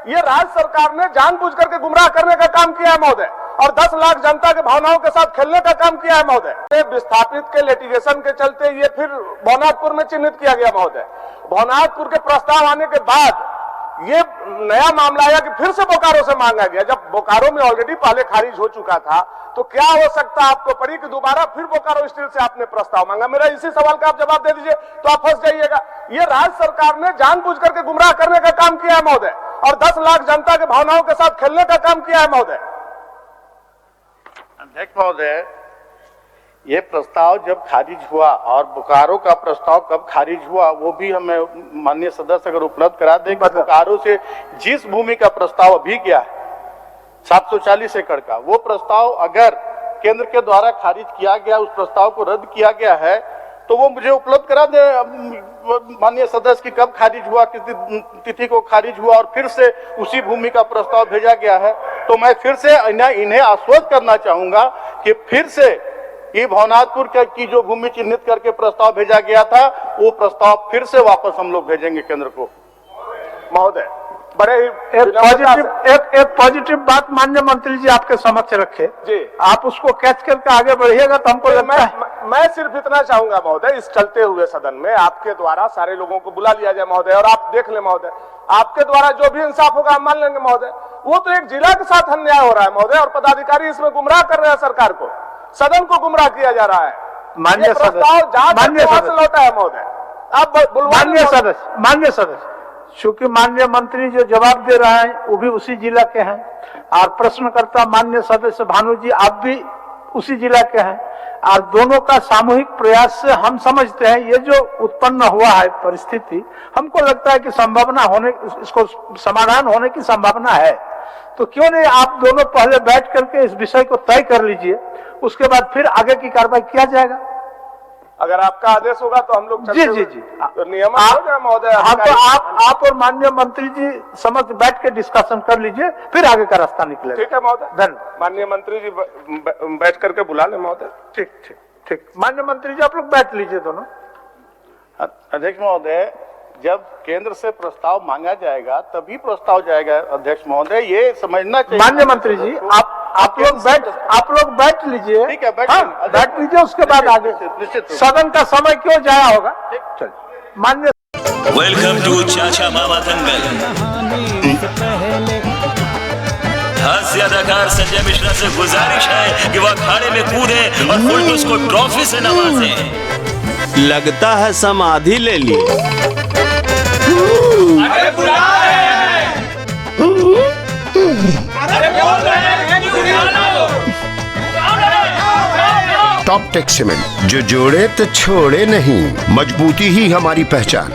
ये राज्य सरकार ने जानबूझ करके गुमराह करने का काम किया है महोदय, और 10 लाख जनता के भावनाओं के साथ खेलने का काम किया है महोदय। विस्थापित के लिटिगेशन के चलते ये फिर भवनाथपुर में चिन्हित किया गया महोदय। भवनाथपुर के प्रस्ताव आने के बाद ये नया मामला आया कि फिर से बोकारो से मांगा गया, जब बोकारो में ऑलरेडी पहले खारिज हो चुका था। तो क्या हो सकता आपको पड़ी कि दोबारा फिर बोकारो स्टील से आपने प्रस्ताव मांगा? मेरा इसी सवाल का आप जवाब दे दीजिए तो आप फंस जाइएगा। ये राज्य सरकार ने जानबूझ करके गुमराह करने का काम किया है महोदय, और 10 लाख जनता के भावनाओं के साथ खेलने का काम किया है महोदय। अध्यक्ष महोदय, ये प्रस्ताव जब खारिज हुआ और बोकारो का प्रस्ताव कब खारिज हुआ वो भी हमें माननीय सदस्य अगर उपलब्ध करा दें कि बोकारो से जिस भूमि का प्रस्ताव अभी गया है 740 एकड़ का, वो प्रस्ताव अगर केंद्र के द्वारा खारिज किया गया, उस प्रस्ताव को रद्द किया गया है, तो वो मुझे उपलब्ध करा दे माननीय सदस्य की कब खारिज हुआ, किस तिथि को खारिज हुआ, और फिर से उसी भूमि का प्रस्ताव भेजा गया है। तो मैं फिर से इन्हें आश्वस्त करना चाहूंगा कि फिर से ये भवनाथपुर की जो भूमि चिन्हित करके प्रस्ताव भेजा गया था, वो प्रस्ताव फिर से वापस हम लोग भेजेंगे केंद्र को। महोदय, बड़े ही एक पॉजिटिव बात माननीय मंत्री जी आपके समक्ष रखे जी, आप उसको कैच करके आगे बढ़िएगा तो हमको लगता है। मैं सिर्फ इतना चाहूंगा महोदय, इस चलते हुए सदन में आपके द्वारा सारे लोगों को बुला लिया जाए महोदय, और आप देख ले महोदय, आपके द्वारा जो भी इंसाफ होगा हम मान लेंगे महोदय। वो तो एक जिला के साथ अन्याय हो रहा है महोदय, और पदाधिकारी इसमें गुमराह कर रहे हैं, सरकार को, सदन को गुमराह किया जा रहा है। माननीय प्रस्ताव जांच लौटा है महोदय। आप माननीय सदस्य, चूंकि माननीय मंत्री जो जवाब दे रहे हैं वो भी उसी जिला के हैं, और प्रश्नकर्ता माननीय सदस्य भानु जी आप भी उसी जिला के हैं, और दोनों का सामूहिक प्रयास से हम समझते हैं ये जो उत्पन्न हुआ है परिस्थिति, हमको लगता है कि संभावना होने, इसको समाधान होने की संभावना है। तो क्यों नहीं आप दोनों पहले बैठ करके इस विषय को तय कर लीजिए, उसके बाद फिर आगे की कार्रवाई किया जाएगा। अगर आपका आदेश होगा तो हम लोग जी तो नियम हो जाए महोदय। आप और माननीय मंत्री जी समझ बैठ के डिस्कशन कर लीजिए, फिर आगे का रास्ता निकलेगा। ठीक है महोदय, धन्यवाद। माननीय मंत्री जी बैठ करके बुला ले महोदय। ठीक ठीक ठीक, माननीय मंत्री जी आप लोग बैठ लीजिए दोनों। अध्यक्ष महोदय, जब केंद्र से प्रस्ताव मांगा जाएगा तभी प्रस्ताव जाएगा। अध्यक्ष महोदय, ये समझना चाहिए। माननीय मंत्री जी आप लोग बैठ लीजिए। ठीक है, बैठ लीजिए, उसके बाद आगे निश्चित सदन का समय क्यों जाया होगा। चलिए, माननीय। वेलकम टू चाचा मामा दंगल। हास्य अदाकार संजय मिश्रा से गुजारिश है कि वह अखाड़े में कूदे और फुलटूस को ट्रॉफी से नवाजे। लगता है समाधि ले ली। अरे बुला रहे हैं। अरे बोल रहे हैं कि बुला लो। टॉप टेक सीमेंट, जो जोड़े तो छोड़े नहीं, मजबूती ही हमारी पहचान।